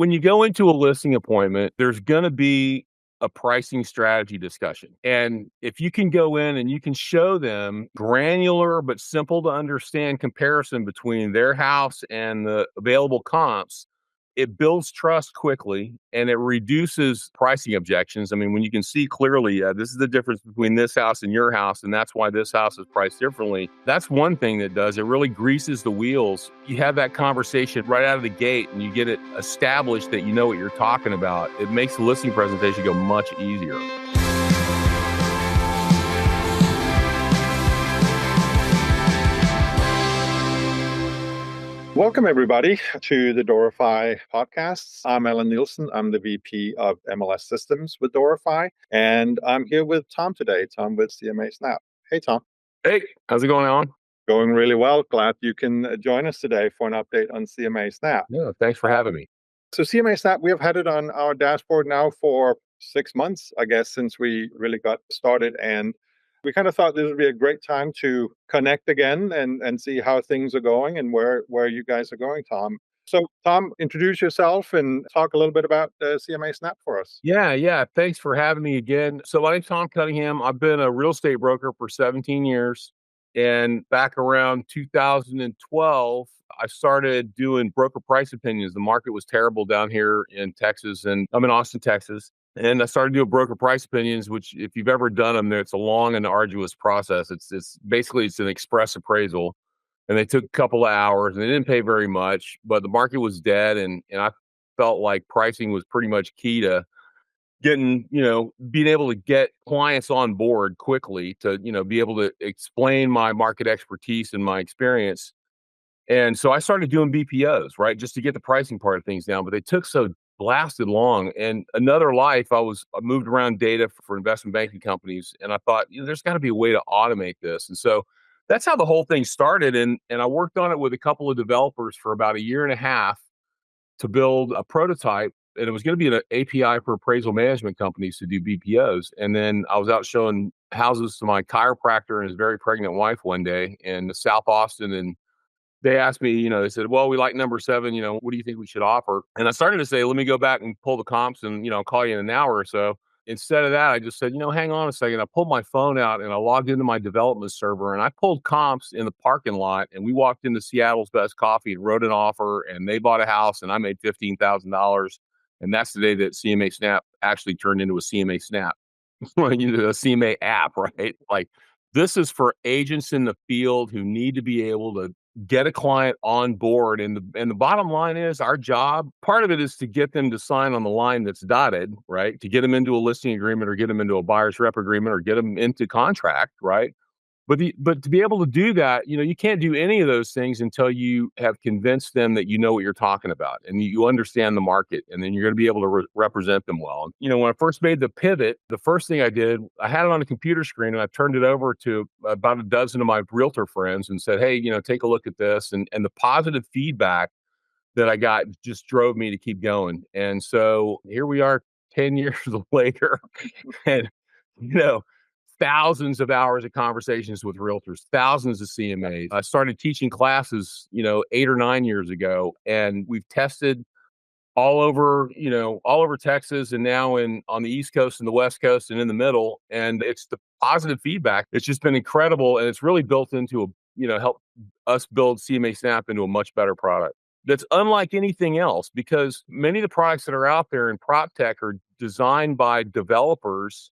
when you go into a listing appointment, there's going to be a pricing strategy discussion. And if you can go in and you can show them granular but simple to understand comparison between their house and the available comps, it builds trust quickly and it reduces pricing objections. I mean, when you can see clearly, this is the difference between this house and your house, and that's why this house is priced differently. That's one thing that does. It really greases the wheels. You have that conversation right out of the gate and you get it established that you know what you're talking about. It makes the listing presentation go much easier. Welcome, everybody, to the Doorify podcasts. I'm Allan Nielsen. I'm the VP of MLS Systems with Doorify, and I'm here with Tom today. Tom with CMAsnap. Hey, Tom. Hey, how's it going on? Going really well. Glad you can join us today for an update on CMAsnap. Yeah, thanks for having me. So CMAsnap, we have had it on our dashboard now for 6 months, I guess, since we really got started. And we kind of thought this would be a great time to connect again and see how things are going and where you guys are going, Tom. So, Tom, introduce yourself and talk a little bit about CMAsnap for us. Yeah. Thanks for having me again. So my name's Tom Cunningham. I've been a real estate broker for 17 years. And back around 2012, I started doing broker price opinions. The market was terrible down here in Texas, and I'm in Austin, Texas. And I started doing broker price opinions, which if you've ever done them, it's a long and arduous process. It's basically an express appraisal. And they took a couple of hours and they didn't pay very much, but the market was dead. And I felt like pricing was pretty much key to getting, being able to get clients on board quickly to, be able to explain my market expertise and my experience. And so I started doing BPOs, right, just to get the pricing part of things down. But they took so blasted long. And another life, I moved around data for investment banking companies, and I thought, there's got to be a way to automate this. And so that's how the whole thing started. And I worked on it with a couple of developers for about a year and a half to build a prototype. And it was going to be an API for appraisal management companies to do BPOs. And then I was out showing houses to my chiropractor and his very pregnant wife one day in South Austin. And they asked me, they said, well, we like number 7, what do you think we should offer? And I started to say, let me go back and pull the comps and, I'll call you in an hour or so. Instead of that, I just said, hang on a second. I pulled my phone out and I logged into my development server and I pulled comps in the parking lot, and we walked into Seattle's Best Coffee and wrote an offer, and they bought a house and I made $15,000. And that's the day that CMAsnap actually turned into a CMAsnap, a CMA app, right? Like, this is for agents in the field who need to be able to get a client on board. And the bottom line is, our job, part of it is to get them to sign on the line that's dotted, right? To get them into a listing agreement or get them into a buyer's rep agreement or get them into contract, right? But to be able to do that, you can't do any of those things until you have convinced them that you know what you're talking about and you understand the market, and then you're going to be able to represent them well. When I first made the pivot, the first thing I did, I had it on a computer screen and I turned it over to about a dozen of my realtor friends and said, hey, take a look at this. And the positive feedback that I got just drove me to keep going. And so here we are 10 years later, and, thousands of hours of conversations with realtors, thousands of CMAs. I started teaching classes, 8 or 9 years ago, and we've tested all over Texas, and now on the East Coast and the West Coast and in the middle. And it's the positive feedback. It's just been incredible. And it's really built into help us build CMAsnap into a much better product that's unlike anything else, because many of the products that are out there in prop tech are designed by developers,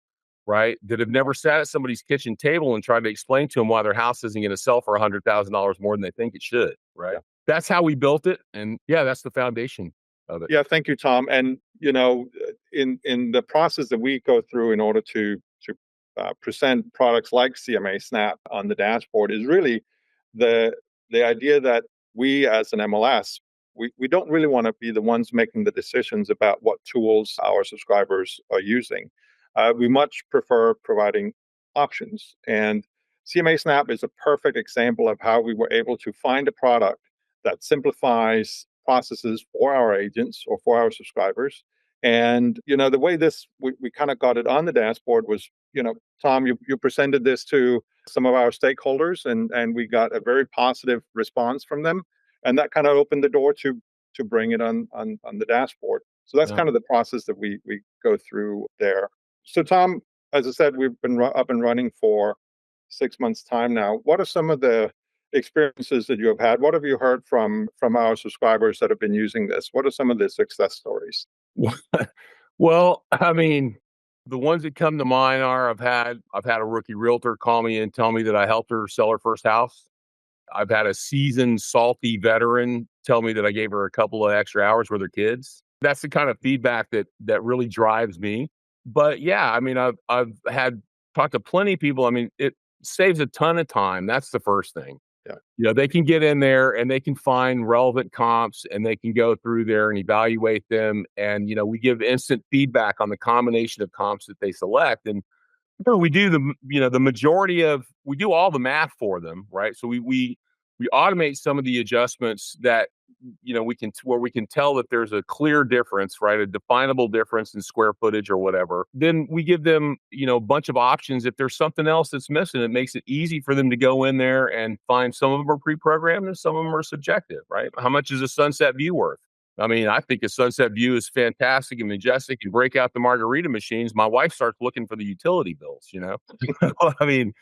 right, that have never sat at somebody's kitchen table and tried to explain to them why their house isn't going to sell for $100,000 more than they think it should, right? Yeah. That's how we built it. And that's the foundation of it. Yeah, thank you, Tom. And, in the process that we go through in order to present products like CMAsnap on the dashboard is really the idea that we as an MLS, we don't really want to be the ones making the decisions about what tools our subscribers are using. We much prefer providing options. And CMAsnap is a perfect example of how we were able to find a product that simplifies processes for our agents or for our subscribers. And, the way we kind of got it on the dashboard was, Tom, you presented this to some of our stakeholders, and we got a very positive response from them. And that kind of opened the door to to bring it on the dashboard. So that's Yeah. kind of the process that we go through there. So Tom, as I said, we've been up and running for 6 months time now. What are some of the experiences that you have had? What have you heard from our subscribers that have been using this? What are some of the success stories? Well, I mean, the ones that come to mind are I've had a rookie realtor call me and tell me that I helped her sell her first house. I've had a seasoned, salty veteran tell me that I gave her a couple of extra hours with her kids. That's the kind of feedback that really drives me. But yeah, I mean, I've had talked to plenty of people. I mean, it saves a ton of time. That's the first thing. Yeah. They can get in there and they can find relevant comps and they can go through there and evaluate them. And we give instant feedback on the combination of comps that they select. And we do the majority of we do all the math for them, right? So we automate some of the adjustments that we can where we can tell that there's a clear difference, right? A definable difference in square footage or whatever. Then we give them a bunch of options. If there's something else that's missing, it makes it easy for them to go in there and find. Some of them are pre-programmed and some of them are subjective, right? How much is a sunset view worth? I mean, I think a sunset view is fantastic and majestic. You break out the margarita machines. My wife starts looking for the utility bills. I mean,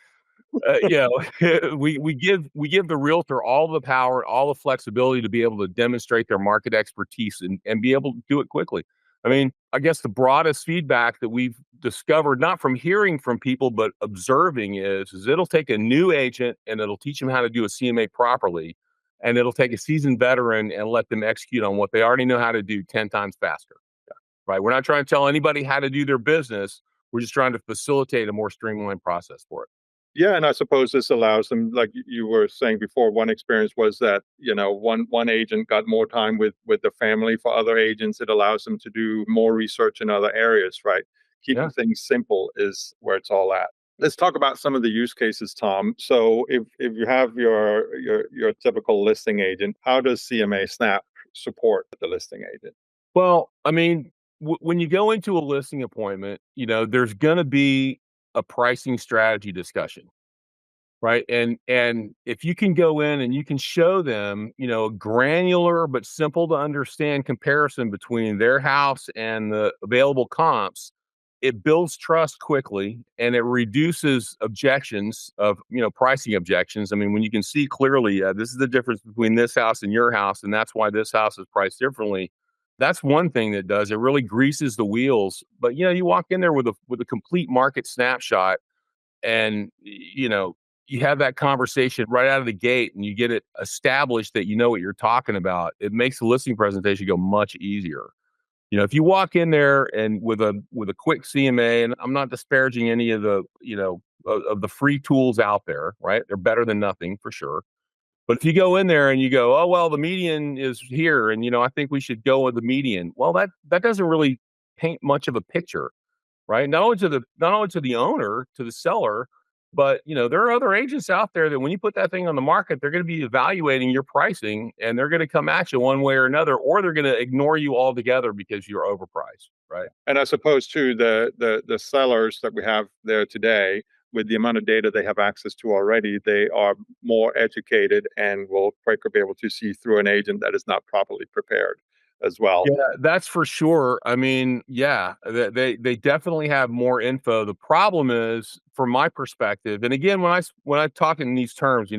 we give the realtor all the power, all the flexibility to be able to demonstrate their market expertise and be able to do it quickly. I mean, I guess the broadest feedback that we've discovered, not from hearing from people, but observing is it'll take a new agent and it'll teach them how to do a CMA properly. And it'll take a seasoned veteran and let them execute on what they already know how to do 10 times faster. Right. We're not trying to tell anybody how to do their business. We're just trying to facilitate a more streamlined process for it. Yeah, and I suppose this allows them, like you were saying before, one experience was that, one agent got more time with the family. For other agents, it allows them to do more research in other areas, right? Keeping Yeah. things simple is where it's all at. Let's talk about some of the use cases, Tom. So if you have your typical listing agent, how does CMAsnap support the listing agent? Well, I mean, when you go into a listing appointment, there's going to be a pricing strategy discussion, right? And if you can go in and you can show them, a granular but simple to understand comparison between their house and the available comps, it builds trust quickly and it reduces objections of, pricing objections. I mean, when you can see clearly, this is the difference between this house and your house, and that's why this house is priced differently. That's one thing that does. It really greases the wheels. But you walk in there with a complete market snapshot, and you have that conversation right out of the gate, and you get it established that you know what you're talking about. It makes the listing presentation go much easier. If you walk in there and with a quick CMA, and I'm not disparaging any of the of the free tools out there, right? They're better than nothing for sure. But if you go in there and you go, oh well, the median is here, and I think we should go with the median. Well, that doesn't really paint much of a picture, right? Not only to the owner, to the seller, but there are other agents out there that when you put that thing on the market, they're going to be evaluating your pricing and they're going to come at you one way or another, or they're going to ignore you altogether because you're overpriced, right? And I suppose too, the sellers that we have there today, with the amount of data they have access to already, they are more educated and will quicker be able to see through an agent that is not properly prepared as well. Yeah, that's for sure. I mean, yeah, they definitely have more info. The problem is, from my perspective, and again, when I talk in these terms,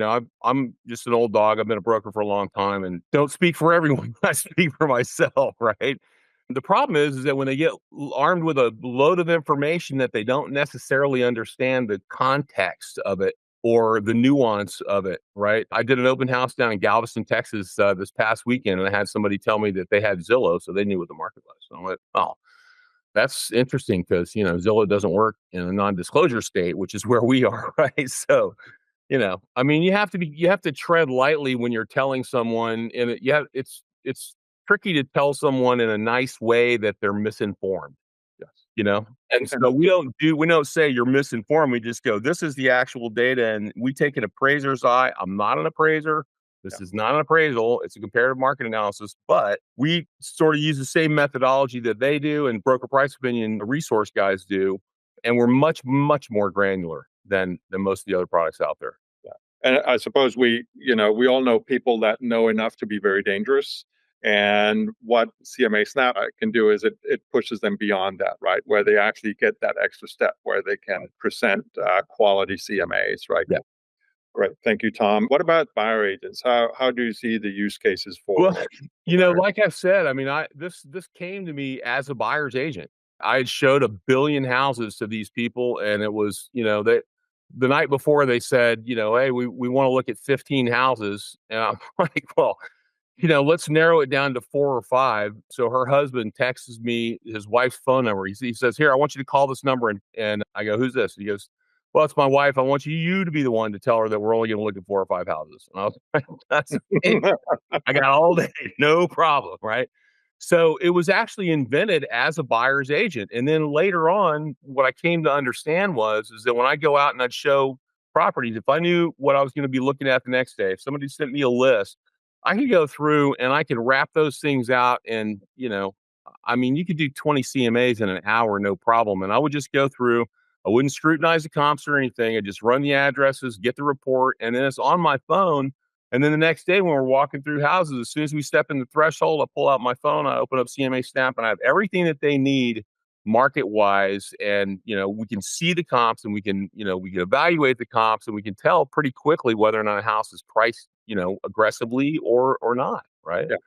I'm just an old dog. I've been a broker for a long time, and don't speak for everyone. I speak for myself, right? The problem is that when they get armed with a load of information that they don't necessarily understand the context of it or the nuance of it, right? I did an open house down in Galveston, Texas, this past weekend, and I had somebody tell me that they had Zillow, so they knew what the market was. So I went, oh, that's interesting because Zillow doesn't work in a non-disclosure state, which is where we are, right? So I mean, you have to tread lightly when you're telling someone, and it's tricky to tell someone in a nice way that they're misinformed. Yes. And And so we don't say you're misinformed. We just go, this is the actual data, and we take an appraiser's eye. I'm not an appraiser. yeah. This is not an appraisal. It's a comparative market analysis, but we sort of use the same methodology that they do and broker price opinion resource guys do. And we're much, much more granular than most of the other products out there. And I suppose we all know people that know enough to be very dangerous. And what CMAsnap can do is it pushes them beyond that, right? Where they actually get that extra step where they can present quality CMAs, right? Yeah. Right. Thank you, Tom. What about buyer agents? How do you see the use cases Well, for buyers? like I said, I mean, this came to me as a buyer's agent. I had showed a billion houses to these people, and it was, that the night before they said, hey, we want to look at 15 houses. And I'm like, well, let's narrow it down to 4 or 5. So her husband texts me his wife's phone number. He says, here, I want you to call this number. And I go, who's this? He goes, well, it's my wife. I want you to be the one to tell her that we're only going to look at 4 or 5 houses. And I was like, that's I got all day, no problem, right? So it was actually invented as a buyer's agent. And then later on, what I came to understand is that when I go out and I'd show properties, if I knew what I was going to be looking at the next day, if somebody sent me a list, I could go through and I could wrap those things out. And, I mean, you could do 20 CMAs in an hour, no problem. And I would just go through, I wouldn't scrutinize the comps or anything. I'd just run the addresses, get the report, and then it's on my phone. And then the next day, when we're walking through houses, as soon as we step in the threshold, I pull out my phone, I open up CMAsnap, and I have everything that they need market wise. And, we can see the comps and we can evaluate the comps and we can tell pretty quickly whether or not a house is priced, aggressively or not. Right. Yeah.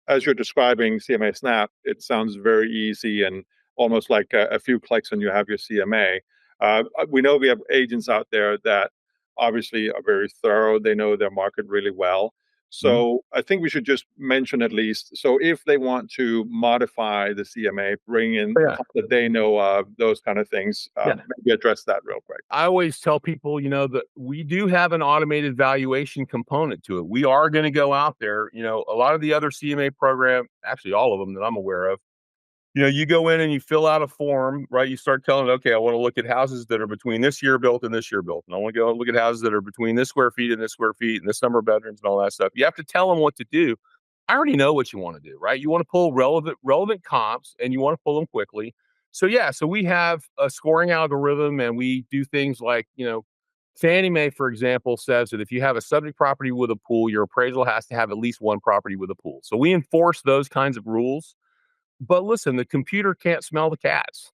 As you're describing CMAsnap, it sounds very easy and almost like a few clicks and you have your CMA. We know we have agents out there that obviously are very thorough. They know their market really well. Mhm. So I think we should just mention at least. So if they want to modify the CMA, bring in Yeah. comp that they know of, those kind of things, Yeah. maybe address that real quick. I always tell people, that we do have an automated valuation component to it. We are going to go out there, a lot of the other CMA program, actually all of them that I'm aware of, you go in and you fill out a form, right? You start telling it, okay, I want to look at houses that are between this year built and this year built. And I want to go look at houses that are between this square feet and this square feet and this number of bedrooms and all that stuff. You have to tell them what to do. I already know what you want to do, right? You want to pull relevant comps and you want to pull them quickly. So yeah, so we have a scoring algorithm and we do things like, Fannie Mae, for example, says that if you have a subject property with a pool, your appraisal has to have at least one property with a pool. So we enforce those kinds of rules. But listen, the computer can't smell the cats.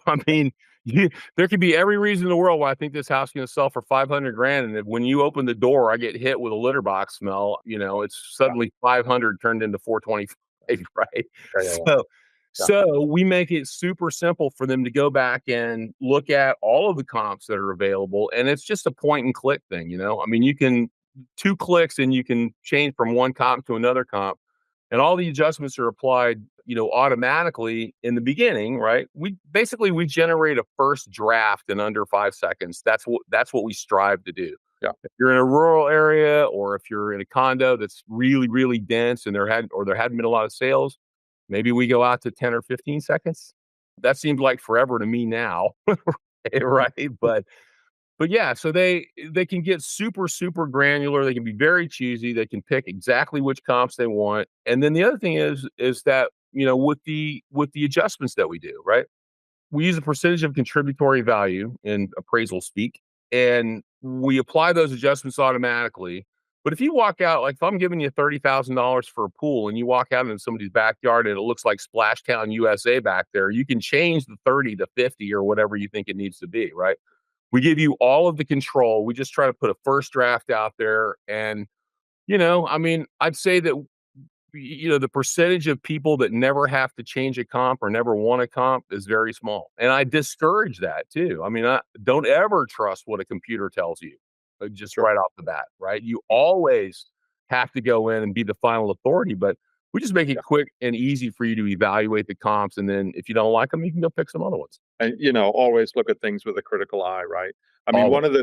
I mean, there could be every reason in the world why I think this house is going to sell for 500 grand. And if, when you open the door, I get hit with a litter box smell, it's Yeah, suddenly 500 turned into 425, right? yeah, yeah, So, yeah, so we make it super simple for them to go back and look at all of the comps that are available. And it's just a point and click thing. I mean, you can 2 clicks and you can change from one comp to another comp and all the adjustments are applied automatically in the beginning, right? We generate a first draft in under 5 seconds. That's what we strive to do. yeah. If you're in a rural area or if you're in a condo that's really really dense and there hadn't been a lot of sales, maybe we go out to 10 or 15 seconds. That seems like forever to me now, right? But yeah, so they can get super, super granular. They can be very choosy. They can pick exactly which comps they want. And then the other thing is that, with the adjustments that we do, right? We use a percentage of contributory value in appraisal speak, and we apply those adjustments automatically. But if you walk out, like if I'm giving you $30,000 for a pool and you walk out into somebody's backyard and it looks like Splashtown USA back there, you can change the 30 to 50 or whatever you think it needs to be, right? We give you all of the control. We just try to put a first draft out there. And, I mean, I'd say that, the percentage of people that never have to change a comp or never want a comp is very small. And I discourage that too. I mean, I don't ever trust what a computer tells you just Sure. right off the bat, right? You always have to go in and be the final authority, but we just make it Yeah. quick and easy for you to evaluate the comps. And then if you don't like them, you can go pick some other ones. And always look at things with a critical eye, right? I mean, Always.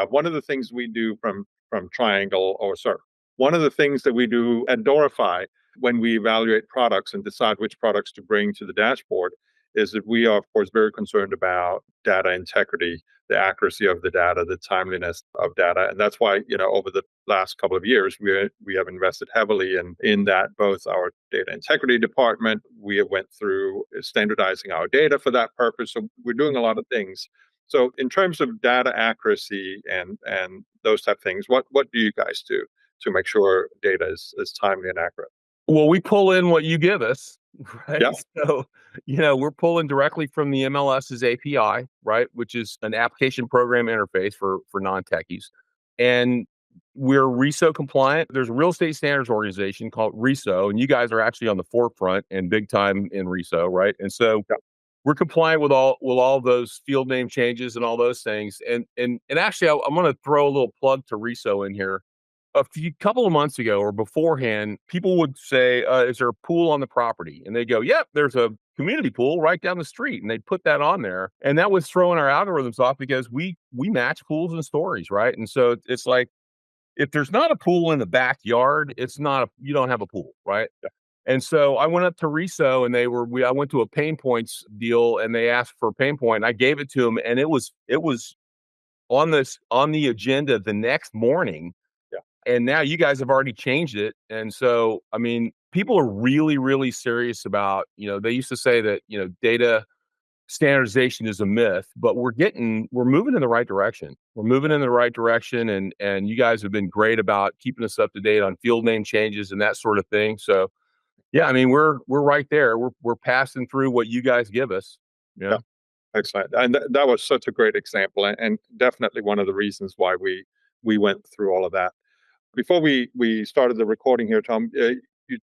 one of the things we do from Triangle, or sorry, one of the things that we do at Doorify when we evaluate products and decide which products to bring to the dashboard is that we are, of course, very concerned about data integrity, the accuracy of the data, the timeliness of data. And that's why, over the last couple of years, we have invested heavily in that, both our data integrity department, we have went through standardizing our data for that purpose. So we're doing a lot of things. So in terms of data accuracy and those type of things, what do you guys do to make sure data is timely and accurate? Well, we pull in what you give us, right? Yeah. So, we're pulling directly from the MLS's API, right, which is an application program interface for non-techies. And we're RISO compliant. There's a real estate standards organization called RISO, and you guys are actually on the forefront and big time in RISO, right? And so Yeah. we're compliant with all those field name changes and all those things. And actually, I'm going to throw a little plug to RISO in here. A few couple of months ago or beforehand, people would say, "Is there a pool on the property?" And they go, "Yep, there's a community pool right down the street," and they'd put that on there, and that was throwing our algorithms off because we match pools and stories, right? And so it's like if there's not a pool in the backyard, it's not you don't have a pool, right? And so I went up to Riso and I went to a pain points deal and they asked for a pain point. And I gave it to them and it was on the agenda the next morning. Yeah. And now you guys have already changed it. And so, I mean, people are really, really serious about, they used to say that, data standardization is a myth, but we're moving in the right direction. We're moving in the right direction. And you guys have been great about keeping us up to date on field name changes and that sort of thing. So, yeah, I mean, we're right there. We're passing through what you guys give us. Yeah. Yeah. Excellent. And that was such a great example, and definitely one of the reasons why we went through all of that. Before we started the recording here, Tom,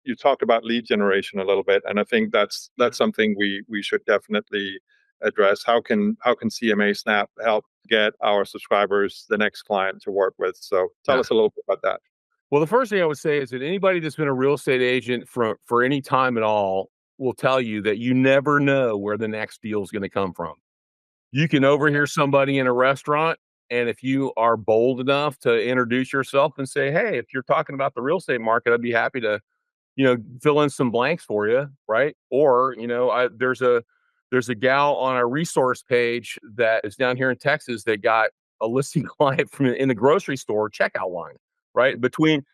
you talked about lead generation a little bit, and I think that's something we should definitely address. How can CMA Snap help get our subscribers the next client to work with? So tell Yeah. us a little bit about that. Well, the first thing I would say is that anybody that's been a real estate agent for any time at all will tell you that you never know where the next deal is going to come from. You can overhear somebody in a restaurant, and if you are bold enough to introduce yourself and say, "Hey, if you're talking about the real estate market, I'd be happy to fill in some blanks for you," right? Or, there's a gal on our resource page that is down here in Texas that got a listing client from in the grocery store checkout line, right?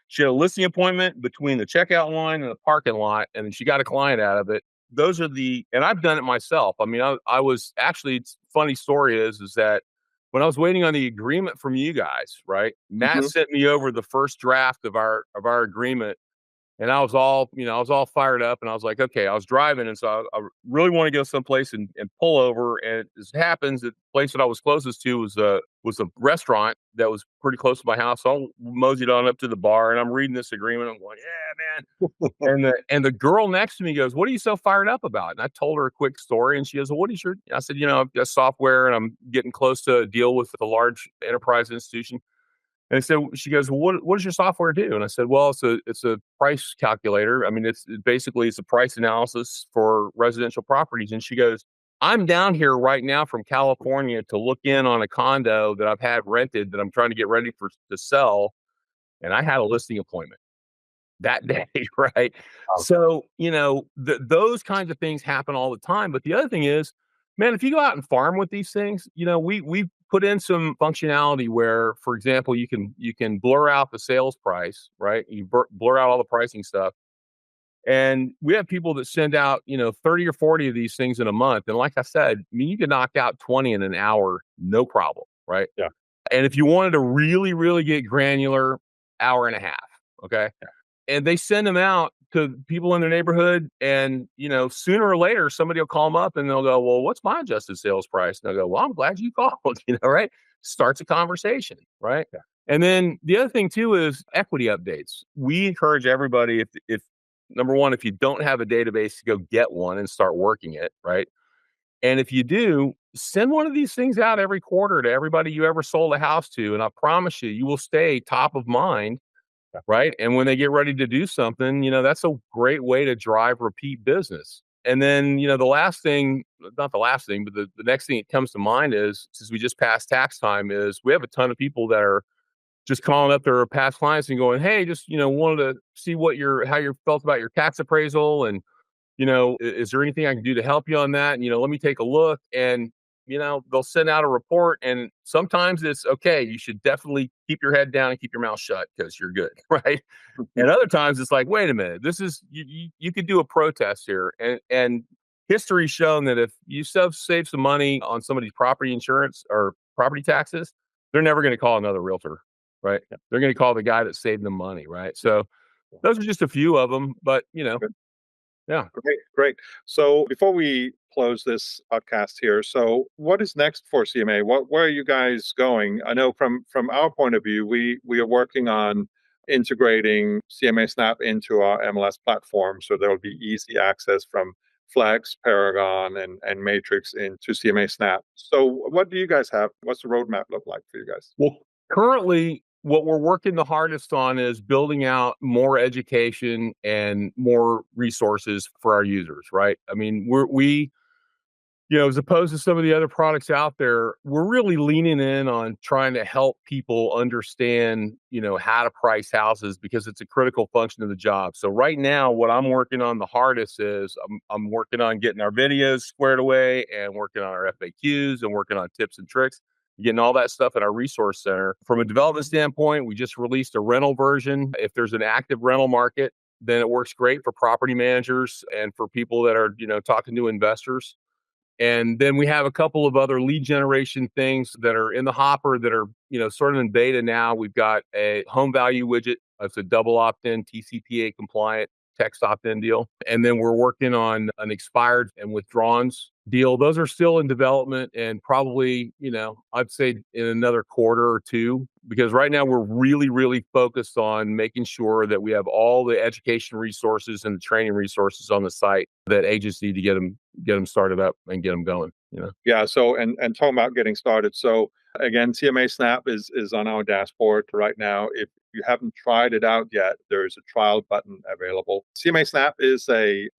She had a listing appointment between the checkout line and the parking lot, and then she got a client out of it. And I've done it myself. I mean, I was actually, funny story is that when I was waiting on the agreement from you guys, right? Matt Hmm. sent me over the first draft of our agreement and I was all fired up and I was like, okay, I was driving. And so I really want to go someplace and pull over. And as it happens, the place that I was closest to was a restaurant that was pretty close to my house. So I moseyed on up to the bar and I'm reading this agreement. I'm going, yeah, man. And the girl next to me goes, "What are you so fired up about?" And I told her a quick story and she goes, "Well, what is your," I said, "I've got software and I'm getting close to a deal with a large enterprise institution." And so she goes, "Well, what does your software do?" And I said, "Well, it's a price calculator. I mean, it's a price analysis for residential properties." And she goes, "I'm down here right now from California to look in on a condo that I've had rented that I'm trying to get ready to sell, and I had a listing appointment that day." Right? Wow. So, those kinds of things happen all the time. But the other thing is, man, if you go out and farm with these things, we put in some functionality where, for example, you can blur out the sales price, right? You blur out all the pricing stuff. And we have people that send out, 30 or 40 of these things in a month. And like I said, I mean, you can knock out 20 in an hour, no problem, right? Yeah. And if you wanted to really, really get granular, hour and a half. Okay. And they send them out to people in their neighborhood. And, sooner or later, somebody will call them up and they'll go, "Well, what's my adjusted sales price?" And they'll go, "Well, I'm glad you called," right? Starts a conversation, right? Yeah. And then the other thing too is equity updates. We encourage everybody, if number one, if you don't have a database, to go get one and start working it, right? And if you do, send one of these things out every quarter to everybody you ever sold a house to. And I promise you, you will stay top of mind, Yeah. right? And when they get ready to do something, that's a great way to drive repeat business. And then, the last thing, not the last thing, but the next thing that comes to mind is, since we just passed tax time, is we have a ton of people that are just calling up their past clients and going, "Hey, just, wanted to see how you felt about your tax appraisal. And is there anything I can do to help you on that? And, let me take a look." And, they'll send out a report. And sometimes it's okay. You should definitely keep your head down and keep your mouth shut because you're good. Right. And other times it's like, wait a minute, this is, you could do a protest here. And history's shown that if you save some money on somebody's property insurance or property taxes, they're never going to call another realtor. Right. Yeah. They're going to call the guy that saved them money. Right. So, Those are just a few of them, but Good. yeah. Great, great. So before we close this podcast here, so what is next for CMA? Where are you guys going? I know from our point of view, we are working on integrating CMAsnap into our MLS platform, so there will be easy access from Flex, Paragon, and Matrix into CMAsnap. So what do you guys have? What's the roadmap look like for you guys? Well, currently, what we're working the hardest on is building out more education and more resources for our users, right? I mean, as opposed to some of the other products out there, we're really leaning in on trying to help people understand, how to price houses because it's a critical function of the job. So right now, what I'm working on the hardest is I'm working on getting our videos squared away and working on our FAQs and working on tips and tricks, getting all that stuff in our resource center. From a development standpoint, we just released a rental version. If there's an active rental market, then it works great for property managers and for people that are, talking to investors. And then we have a couple of other lead generation things that are in the hopper that are, sort of in beta now. We've got a home value widget. It's a double opt-in, TCPA compliant text opt-in deal. And then we're working on an expired and withdrawns deal. Those are still in development and probably, I'd say in another quarter or two, because right now we're really, really focused on making sure that we have all the education resources and the training resources on the site that agents need to get them started up and get them going. Yeah. So, and talking about getting started. So again, CMAsnap is on our dashboard right now. If you haven't tried it out yet, there's a trial button available. CMAsnap is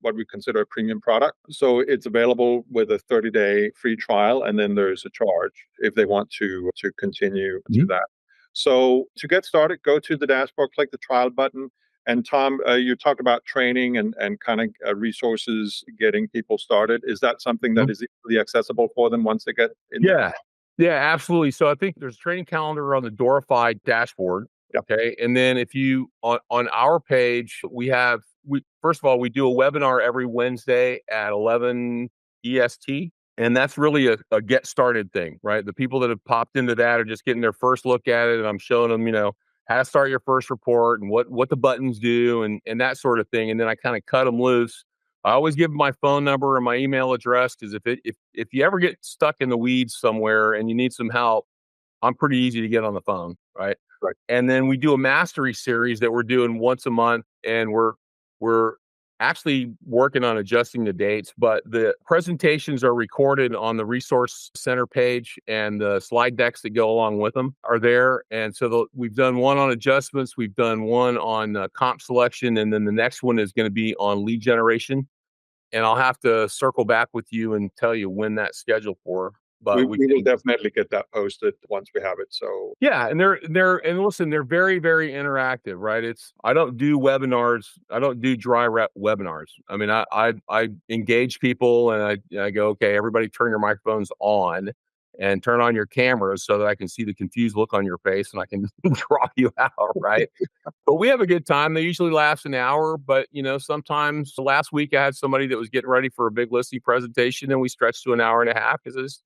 what we consider a premium product. So it's available with a 30-day free trial, and then there's a charge if they want to continue to that. So to get started, go to the dashboard, click the trial button. And Tom, you talked about training and kind of resources getting people started. Is that something that is easily accessible for them once they get in there? Yeah. Yeah, absolutely. So I think there's a training calendar on the Doorify dashboard. Yep. Okay. And then if you on our page, we first of all, we do a webinar every Wednesday at 11 EST. And that's really a get started thing, right? The people that have popped into that are just getting their first look at it. And I'm showing them, how to start your first report and what the buttons do and that sort of thing. And then I kind of cut them loose. I always give my phone number and my email address because if you ever get stuck in the weeds somewhere and you need some help, I'm pretty easy to get on the phone, right? Right. And then we do a mastery series that we're doing once a month, and we're actually working on adjusting the dates, but the presentations are recorded on the resource center page, and the slide decks that go along with them are there. And so we've done one on adjustments, we've done one on comp selection, and then the next one is going to be on lead generation. And I'll have to circle back with you and tell you when that's scheduled for. We, But we we will can, definitely get that posted once we have it. So yeah, and and listen, they're very, very interactive, right? I don't do webinars, I don't do dry rep webinars. I mean, I engage people and I go, okay, everybody turn your microphones on and turn on your cameras so that I can see the confused look on your face and I can draw you out, right? But we have a good time. They usually last an hour, but sometimes last week I had somebody that was getting ready for a big listing presentation and we stretched to an hour and a half because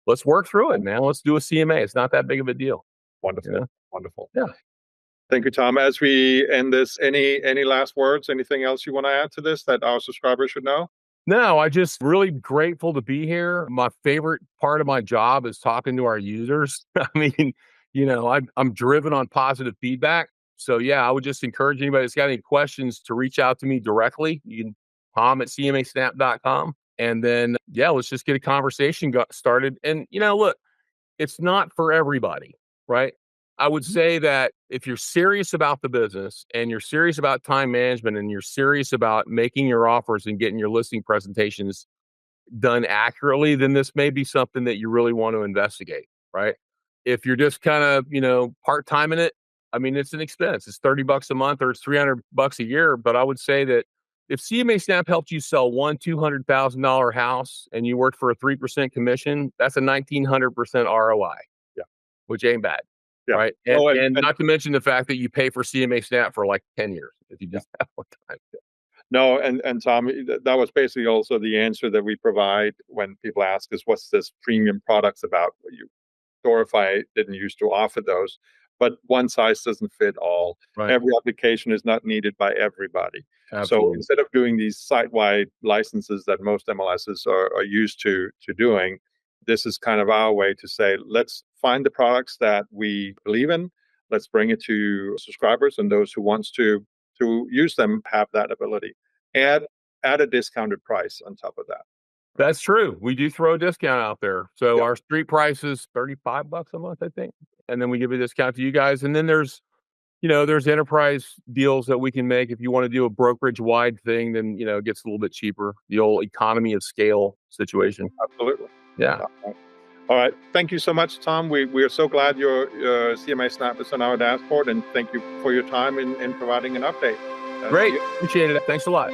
let's work through it, man. Let's do a CMA. It's not that big of a deal. wonderful, wonderful. Yeah. Thank you, Tom. As we end this, any last words? Anything else you want to add to this that our subscribers should know? No, I just really grateful to be here. My favorite part of my job is talking to our users. I mean, I'm driven on positive feedback. So yeah, I would just encourage anybody that's got any questions to reach out to me directly. You can Tom at CMAsnap.com. And then, yeah, let's just get a conversation started. And, look, it's not for everybody, right? I would say that if you're serious about the business and you're serious about time management and you're serious about making your offers and getting your listing presentations done accurately, then this may be something that you really want to investigate, right? If you're just kind of, part-time in it, I mean, it's an expense. It's $30 a month or it's $300 a year. But I would say that if CMAsnap helped you sell one $200,000 house and you worked for a 3% commission, that's a 1,900% ROI, Yeah. which ain't bad. Yeah. Right. And not to mention the fact that you pay for CMAsnap for like 10 years if you just have one time. No, and Tom, that was basically also the answer that we provide when people ask us, what's this premium products about? Doorify didn't used to offer those. but one size doesn't fit all. Right. Every application is not needed by everybody. So Absolutely. instead of doing these site-wide licenses that most MLSs are used to doing, this is kind of our way to say, let's find the products that we believe in. Let's bring it to subscribers, and those who wants to use them have that ability. Add a discounted price on top of that. That's true. We do throw a discount out there. So Yeah, our street price is $35 a month, I think. And then we give a discount to you guys. And then there's enterprise deals that we can make. If you want to do a brokerage wide thing, then, it gets a little bit cheaper. The old economy of scale situation. absolutely. Yeah. All right. Thank you so much, Tom. We are so glad your CMAsnap is on our dashboard, and thank you for your time in providing an update. Great. Appreciate it. Thanks a lot.